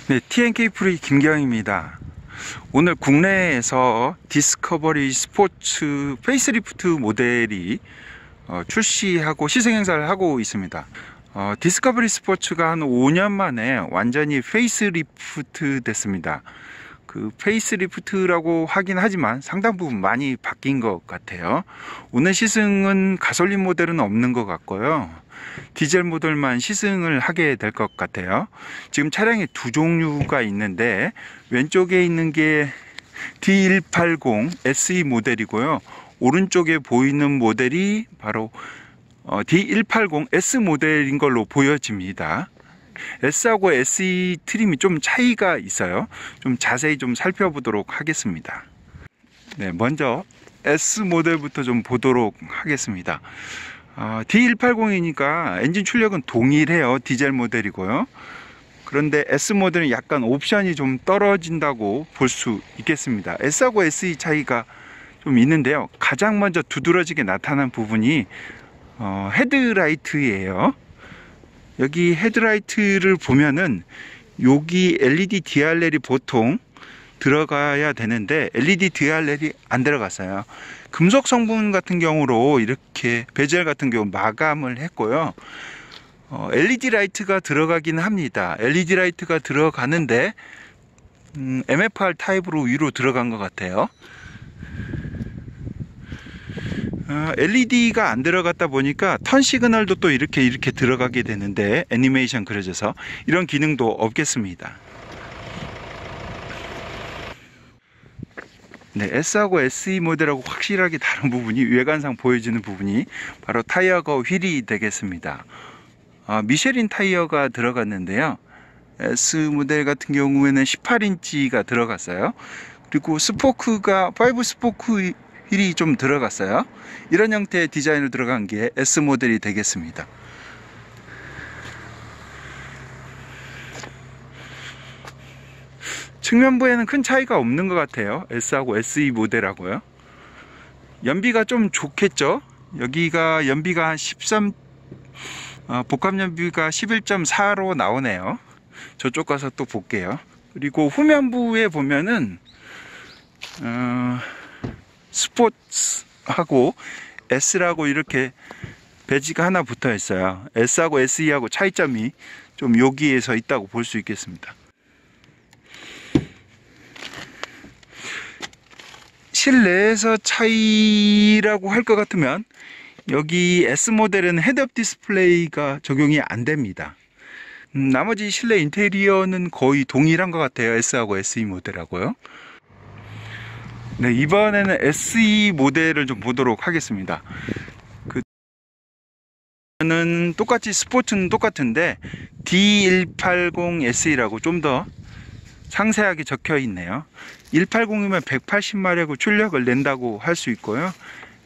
네, TNK 프리 김경입니다. 오늘 국내에서 디스커버리 스포츠 페이스리프트 모델이 출시하고 시승 행사를 하고 있습니다. 디스커버리 스포츠가 한 5년 만에 완전히 페이스리프트 됐습니다. 그 페이스리프트라고 하긴 하지만 상당 부분 많이 바뀐 것 같아요. 오늘 시승은 가솔린 모델은 없는 것 같고요. 디젤 모델만 시승을 하게 될 것 같아요. 지금 차량이 두 종류가 있는데 왼쪽에 있는 게 D180 SE 모델이고요. 오른쪽에 보이는 모델이 바로 D180 S 모델인 걸로 보여집니다. S하고 SE 트림이 좀 차이가 있어요. 좀 자세히 좀 살펴보도록 하겠습니다. 네, 먼저 S 모델부터 좀 보도록 하겠습니다. D180이니까 엔진 출력은 동일해요. 디젤 모델이고요. 그런데 S 모델은 약간 옵션이 좀 떨어진다고 볼 수 있겠습니다. S하고 SE 차이가 좀 있는데요. 가장 먼저 두드러지게 나타난 부분이 헤드라이트예요. 여기 헤드라이트를 보면은 여기 LED DRL이 보통 들어가야 되는데 LED DRL이 안 들어갔어요. 금속 성분 같은 경우로 이렇게 베젤 같은 경우 마감을 했고요. LED 라이트가 들어가긴 합니다. LED 라이트가 들어가는데 MFR 타입으로 위로 들어간 것 같아요. LED가 안 들어갔다 보니까 턴 시그널도 또 이렇게 들어가게 되는데 애니메이션 그려져서 이런 기능도 없겠습니다. 네, S하고 SE 모델하고 확실하게 다른 부분이 외관상 보여지는 부분이 바로 타이어가 휠이 되겠습니다. 미쉐린 타이어가 들어갔는데요. S 모델 같은 경우에는 18인치가 들어갔어요. 그리고 스포크가 5 스포크 휠이 좀 들어갔어요. 이런 형태의 디자인으로 들어간 게 S 모델이 되겠습니다. 측면부에는 큰 차이가 없는 것 같아요. S하고 SE 모델하고요. 연비가 좀 좋겠죠. 여기가 연비가 한 13, 복합 연비가 11.4로 나오네요. 저쪽 가서 또 볼게요. 그리고 후면부에 보면은 스포츠하고 S라고 이렇게 배지가 하나 붙어 있어요. S하고 SE하고 차이점이 좀 여기에서 있다고 볼 수 있겠습니다. 실내에서 차이라고 할 것 같으면 여기 S 모델은 헤드업 디스플레이가 적용이 안 됩니다. 나머지 실내 인테리어는 거의 동일한 것 같아요. S하고 SE 모델하고요. 네, 이번에는 SE 모델을 좀 보도록 하겠습니다. 는 똑같이 스포츠는 똑같은데 D180 SE라고 좀 더 상세하게 적혀 있네요. 180이면 180마력의 출력을 낸다고 할 수 있고요.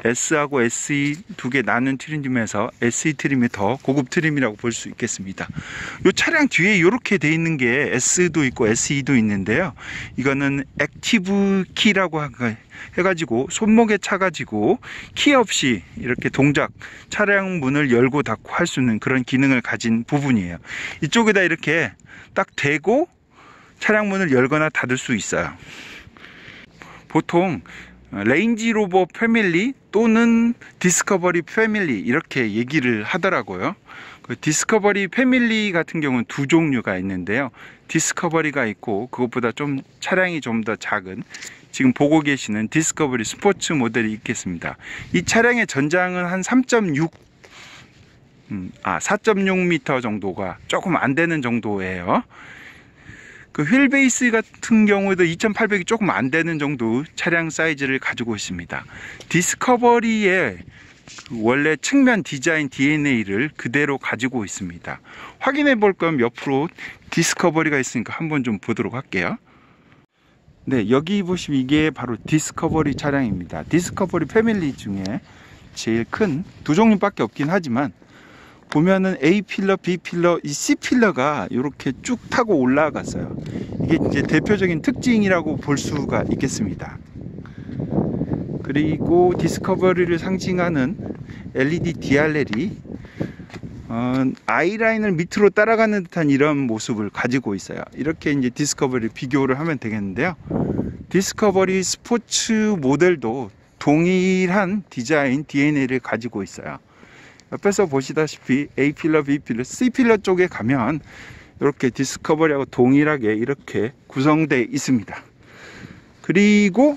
S하고 SE 두 개 나눈 트림에서 SE 트림이 더 고급 트림이라고 볼 수 있겠습니다. 이 차량 뒤에 이렇게 돼 있는 게 S도 있고 SE도 있는데요. 이거는 액티브 키라고 해가지고 손목에 차가지고 키 없이 이렇게 동작, 차량 문을 열고 닫고 할 수 있는 그런 기능을 가진 부분이에요. 이쪽에다 이렇게 딱 대고 차량 문을 열거나 닫을 수 있어요. 보통 레인지로버 패밀리 또는 디스커버리 패밀리 이렇게 얘기를 하더라고요. 그 디스커버리 패밀리 같은 경우는 두 종류가 있는데요. 디스커버리가 있고 그것보다 좀 차량이 좀 더 작은 지금 보고 계시는 디스커버리 스포츠 모델이 있겠습니다. 이 차량의 전장은 한 4.6m 정도가 조금 안 되는 정도예요. 그 휠 베이스 같은 경우에도 2800이 조금 안 되는 정도 차량 사이즈를 가지고 있습니다. 디스커버리의 원래 측면 디자인 DNA를 그대로 가지고 있습니다. 확인해 볼 거면 옆으로 디스커버리가 있으니까 한번 좀 보도록 할게요. 네, 여기 보시면 이게 바로 디스커버리 차량입니다. 디스커버리 패밀리 중에 제일 큰 두 종류밖에 없긴 하지만 보면은 A 필러, B 필러, 이 C 필러가 이렇게 쭉 타고 올라갔어요. 이게 이제 대표적인 특징이라고 볼 수가 있겠습니다. 그리고 디스커버리를 상징하는 LED DRL이 아이라인을 밑으로 따라가는 듯한 이런 모습을 가지고 있어요. 이렇게 이제 디스커버리 비교를 하면 되겠는데요. 디스커버리 스포츠 모델도 동일한 디자인 DNA를 가지고 있어요. 옆에서 보시다시피 A필러, B필러, C필러 쪽에 가면 이렇게 디스커버리하고 동일하게 이렇게 구성되어 있습니다. 그리고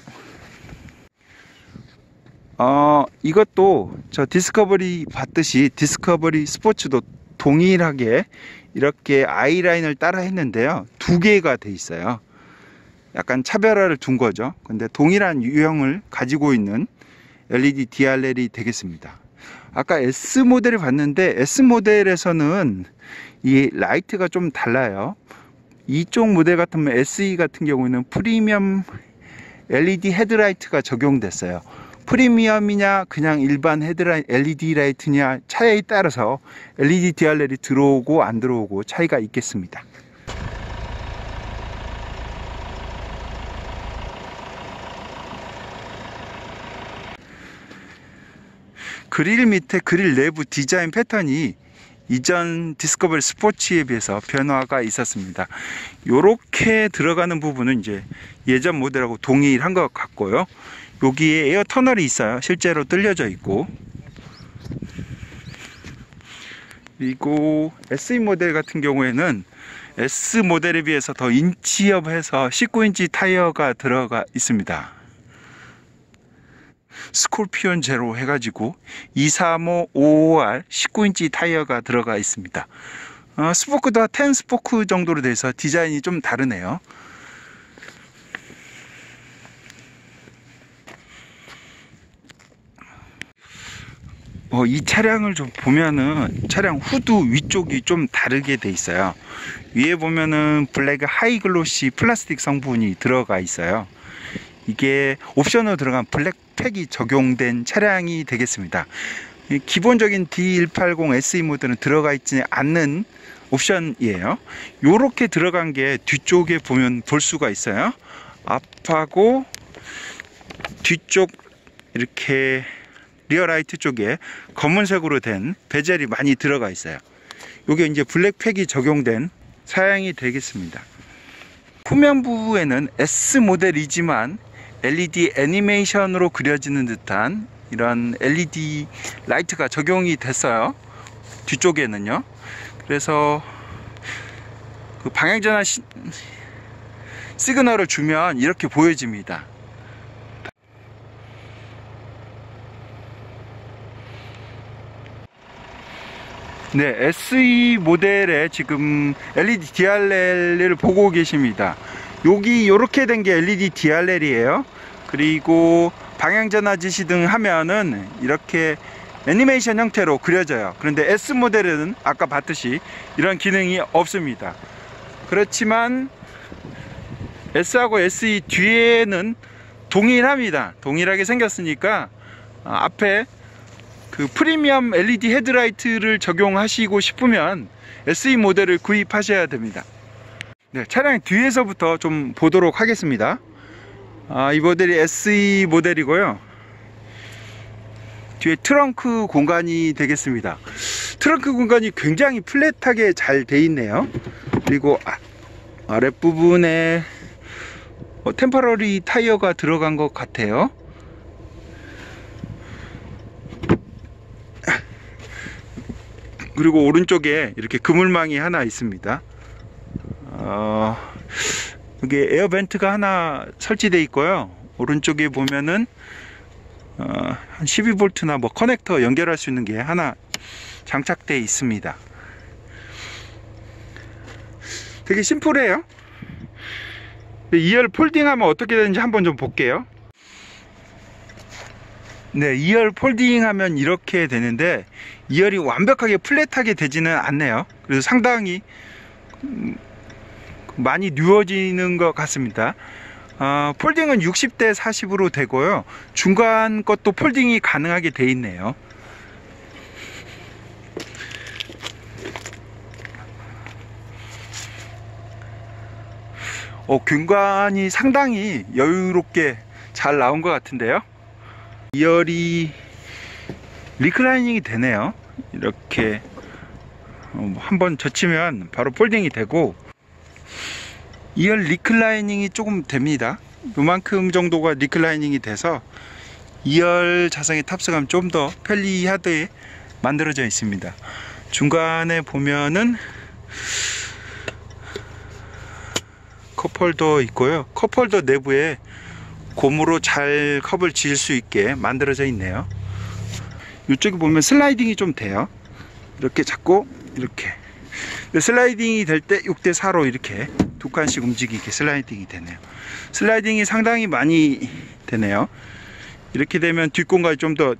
이것도 저 디스커버리 봤듯이 디스커버리 스포츠도 동일하게 이렇게 아이라인을 따라 했는데요. 두 개가 돼 있어요. 약간 차별화를 둔 거죠. 근데 동일한 유형을 가지고 있는 LED DRL이 되겠습니다. 아까 S 모델을 봤는데 S 모델에서는 이 라이트가 좀 달라요. 이쪽 모델 같으면 SE 같은 경우에는 프리미엄 LED 헤드라이트가 적용됐어요. 프리미엄이냐 그냥 일반 헤드라이트 LED 라이트냐 차이에 따라서 LED DRL이 들어오고 안 들어오고 차이가 있겠습니다. 그릴 밑에 그릴 내부 디자인 패턴이 이전 디스커버리 스포츠에 비해서 변화가 있었습니다. 요렇게 들어가는 부분은 이제 예전 모델하고 동일한 것 같고요. 여기에 에어 터널이 있어요. 실제로 뚫려져 있고. 그리고 SE 모델 같은 경우에는 S 모델에 비해서 더 인치업해서 19인치 타이어가 들어가 있습니다. 스콜피온 제로 해가지고 235-55R 19인치 타이어가 들어가 있습니다. 스포크도 10 스포크 정도로 돼서 디자인이 좀 다르네요. 이 차량을 좀 보면은 차량 후드 위쪽이 좀 다르게 돼 있어요. 위에 보면은 블랙 하이 글로시 플라스틱 성분이 들어가 있어요. 이게 옵션으로 들어간 블랙팩이 적용된 차량이 되겠습니다. 기본적인 D180 SE 모델은 들어가 있지 않는 옵션이에요. 요렇게 들어간 게 뒤쪽에 보면 볼 수가 있어요. 앞하고 뒤쪽 이렇게 리어라이트 쪽에 검은색으로 된 베젤이 많이 들어가 있어요. 요게 이제 블랙팩이 적용된 사양이 되겠습니다. 후면부에는 S 모델이지만 LED 애니메이션으로 그려지는 듯한 이런 LED 라이트가 적용이 됐어요. 뒤쪽에는요. 그래서 그 방향전환 시그널을 주면 이렇게 보여집니다. 네, SE 모델에 지금 LED DRL을 보고 계십니다. 여기 이렇게 된 게 LED DRL이에요. 그리고 방향전환 지시등 하면은 이렇게 애니메이션 형태로 그려져요. 그런데 S 모델은 아까 봤듯이 이런 기능이 없습니다. 그렇지만 S하고 SE 뒤에는 동일합니다. 동일하게 생겼으니까 앞에 그 프리미엄 LED 헤드라이트를 적용하시고 싶으면 SE 모델을 구입하셔야 됩니다. 네, 차량 뒤에서부터 좀 보도록 하겠습니다. 이 모델이 SE 모델이고요. 뒤에 트렁크 공간이 되겠습니다. 트렁크 공간이 굉장히 플랫하게 잘 돼 있네요. 그리고 아랫부분에 템퍼러리 타이어가 들어간 것 같아요. 그리고 오른쪽에 이렇게 그물망이 하나 있습니다. 여기 에어벤트가 하나 설치되어 있고요. 오른쪽에 보면은 한 12V나 뭐 커넥터 연결할 수 있는 게 하나 장착되어 있습니다. 되게 심플해요. 2열 폴딩하면 어떻게 되는지 한번 좀 볼게요. 네, 2열 폴딩하면 이렇게 되는데 2열이 완벽하게 플랫하게 되지는 않네요. 그래서 상당히 많이 누워지는 것 같습니다. 폴딩은 60대 40으로 되고요. 중간 것도 폴딩이 가능하게 돼 있네요. 공간이 상당히 여유롭게 잘 나온 것 같은데요. 2열이 리클라이닝이 되네요. 이렇게 한번 젖히면 바로 폴딩이 되고, 2열 리클라이닝이 조금 됩니다. 요만큼 정도가 리클라이닝이 돼서 2열 좌석에 탑승하면 좀 더 편리하게 만들어져 있습니다. 중간에 보면은 컵홀더 있고요. 컵홀더 내부에 고무로 잘 컵을 지을 수 있게 만들어져 있네요. 이쪽에 보면 슬라이딩이 좀 돼요. 이렇게 잡고 이렇게 슬라이딩이 될 때 6대4로 이렇게 두 칸씩 움직이게 슬라이딩이 되네요. 슬라이딩이 상당히 많이 되네요. 이렇게 되면 뒷공간이 좀 더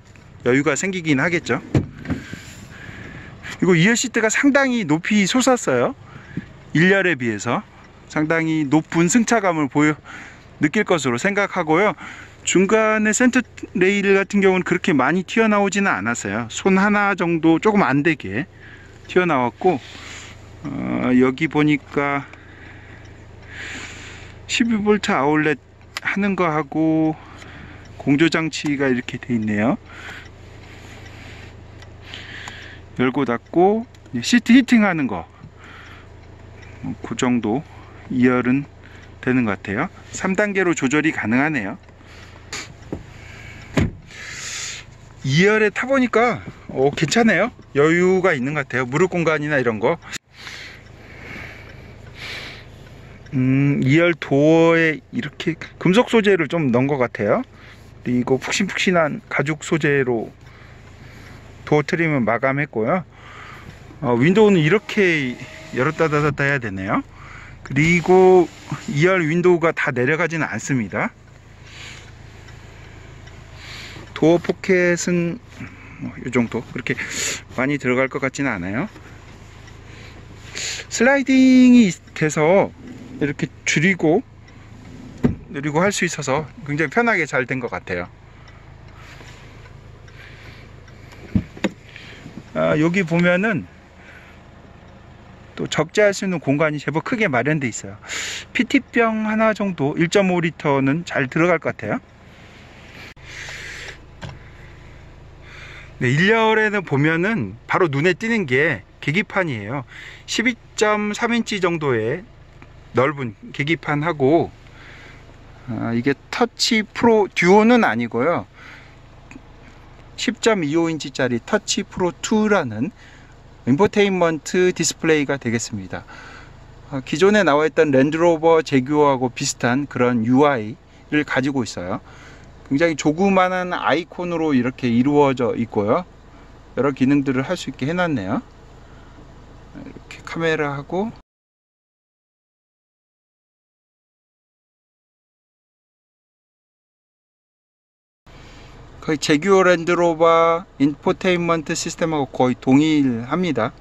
여유가 생기긴 하겠죠. 그리고 2열 시트가 상당히 높이 솟았어요. 1열에 비해서 상당히 높은 승차감을 느낄 것으로 생각하고요. 중간에 센터 레일 같은 경우는 그렇게 많이 튀어나오지는 않았어요. 손 하나 정도 조금 안 되게 튀어나왔고, 여기 보니까 12V 아울렛 하는 거 하고 공조 장치가 이렇게 돼 있네요. 열고 닫고 시트 히팅 하는 거, 그 정도 2열은 되는 것 같아요. 3단계로 조절이 가능하네요. 2열에 타보니까 괜찮아요. 여유가 있는 것 같아요. 무릎 공간이나 이런 거. 2열 도어에 이렇게 금속 소재를 좀 넣은 것 같아요. 그리고 푹신푹신한 가죽 소재로 도어 트림은 마감했고요. 윈도우는 이렇게 열었다 닫았다 해야 되네요. 그리고 2열 윈도우가 다 내려가지는 않습니다. 도어 포켓은 이 정도, 그렇게 많이 들어갈 것 같지는 않아요. 슬라이딩이 돼서 이렇게 줄이고 내리고 할 수 있어서 굉장히 편하게 잘 된 것 같아요. 여기 보면은 또 적재할 수 있는 공간이 제법 크게 마련되어 있어요. PT병 하나 정도 1.5L는 잘 들어갈 것 같아요. 네, 1열에는 보면은 바로 눈에 띄는 게 계기판이에요. 12.3인치 정도의 넓은 계기판하고, 이게 터치 프로 듀오는 아니고요, 10.25인치 짜리 터치 프로 2라는 인포테인먼트 디스플레이가 되겠습니다. 기존에 나와있던 랜드로버 제규어하고 비슷한 그런 UI를 가지고 있어요. 굉장히 조그만한 아이콘으로 이렇게 이루어져 있고요. 여러 기능들을 할 수 있게 해놨네요. 이렇게 카메라하고, 거의 제규어 랜드로버 인포테인먼트 시스템하고 거의 동일합니다.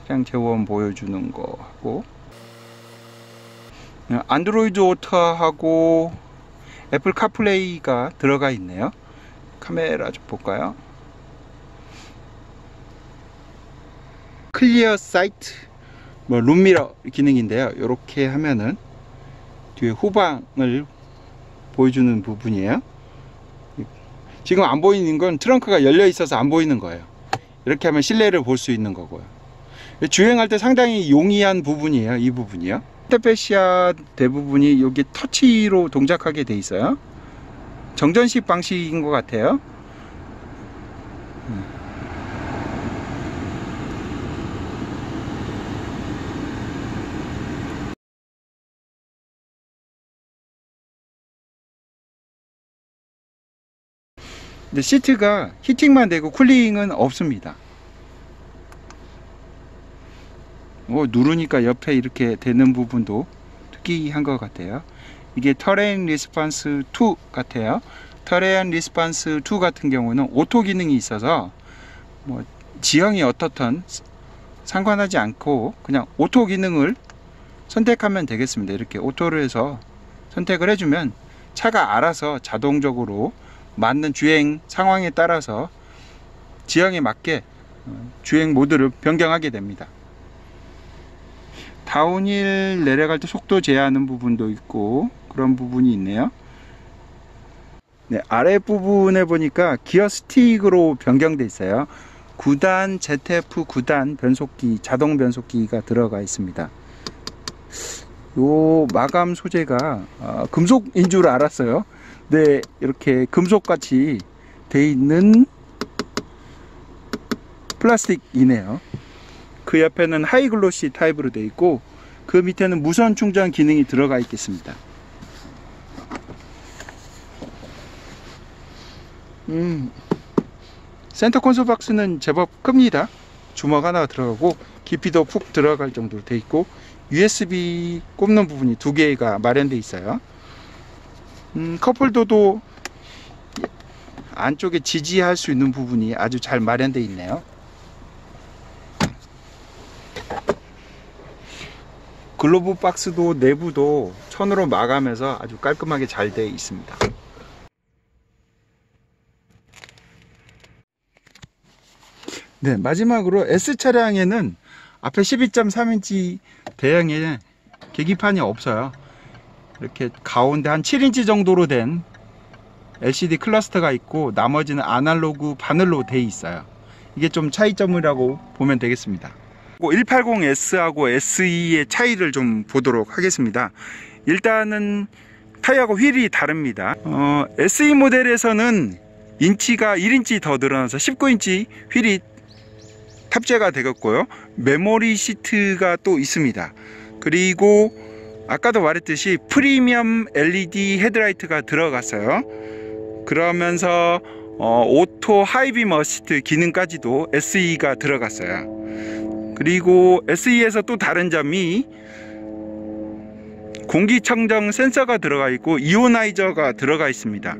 차량 재원 보여주는 거 하고, 안드로이드 오토하고 애플 카플레이가 들어가 있네요. 카메라 좀 볼까요? 클리어 사이트, 룸미러 기능인데요. 이렇게 하면은 뒤에 후방을 보여주는 부분이에요. 지금 안 보이는 건 트렁크가 열려 있어서 안 보이는 거예요. 이렇게 하면 실내를 볼 수 있는 거고요. 주행할 때 상당히 용이한 부분이에요. 이 부분이요. 인터페시아 대부분이 여기 터치로 동작하게 돼 있어요. 정전식 방식인 것 같아요. 근데 시트가 히팅만 되고 쿨링은 없습니다. 누르니까 옆에 이렇게 되는 부분도 특이한 것 같아요. 이게 터레인 리스폰스 2 같아요. 터레인 리스폰스 2 같은 경우는 오토 기능이 있어서 지형이 어떻든 상관하지 않고 그냥 오토 기능을 선택하면 되겠습니다. 이렇게 오토를 해서 선택을 해주면 차가 알아서 자동적으로 맞는 주행 상황에 따라서 지형에 맞게 주행 모드를 변경하게 됩니다. 다운힐 내려갈 때 속도 제한하는 부분도 있고 그런 부분이 있네요. 네, 아랫부분에 보니까 기어 스틱으로 변경돼 있어요. 9단 ZF 9단 변속기, 자동 변속기가 들어가 있습니다. 요 마감 소재가 금속인 줄 알았어요. 네, 이렇게 금속같이 돼 있는 플라스틱이네요. 그 옆에는 하이글로시 타입으로 되어 있고, 그 밑에는 무선 충전 기능이 들어가 있겠습니다. 센터 콘솔 박스는 제법 큽니다. 주먹 하나 들어가고 깊이도 푹 들어갈 정도로 되어 있고, USB 꼽는 부분이 2개가 마련되어 있어요. 컵홀더도 안쪽에 지지할 수 있는 부분이 아주 잘 마련되어 있네요. 글로브 박스도 내부도 천으로 마감해서 아주 깔끔하게 잘 되어 있습니다. 네, 마지막으로 S 차량에는 앞에 12.3인치 대형의 계기판이 없어요. 이렇게 가운데 한 7인치 정도로 된 LCD 클러스터가 있고, 나머지는 아날로그 바늘로 되어 있어요. 이게 좀 차이점이라고 보면 되겠습니다. 180S하고 SE의 차이를 좀 보도록 하겠습니다. 일단은 타이어하고 휠이 다릅니다. SE 모델에서는 인치가 1인치 더 늘어나서 19인치 휠이 탑재가 되겠고요. 메모리 시트가 또 있습니다. 그리고 아까도 말했듯이 프리미엄 LED 헤드라이트가 들어갔어요. 그러면서 오토 하이빔 어시스트 기능까지도 SE가 들어갔어요. 그리고 SE에서 또 다른 점이 공기청정 센서가 들어가 있고 이오나이저가 들어가 있습니다.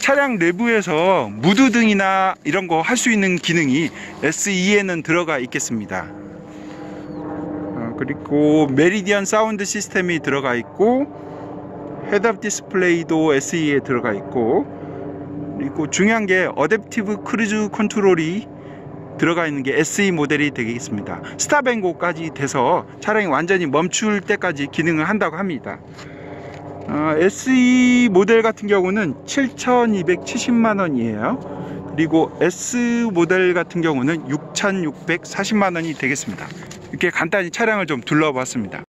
차량 내부에서 무드등이나 이런 거 할 수 있는 기능이 SE에는 들어가 있겠습니다. 그리고 메리디언 사운드 시스템이 들어가 있고, 헤드업 디스플레이도 SE에 들어가 있고, 그리고 중요한 게 어댑티브 크루즈 컨트롤이 들어가 있는 게 SE 모델이 되겠습니다. 스탑 앤 고까지 돼서 차량이 완전히 멈출 때까지 기능을 한다고 합니다. SE 모델 같은 경우는 7,270만원이에요. 그리고 S 모델 같은 경우는 6,640만원이 되겠습니다. 이렇게 간단히 차량을 좀 둘러봤습니다.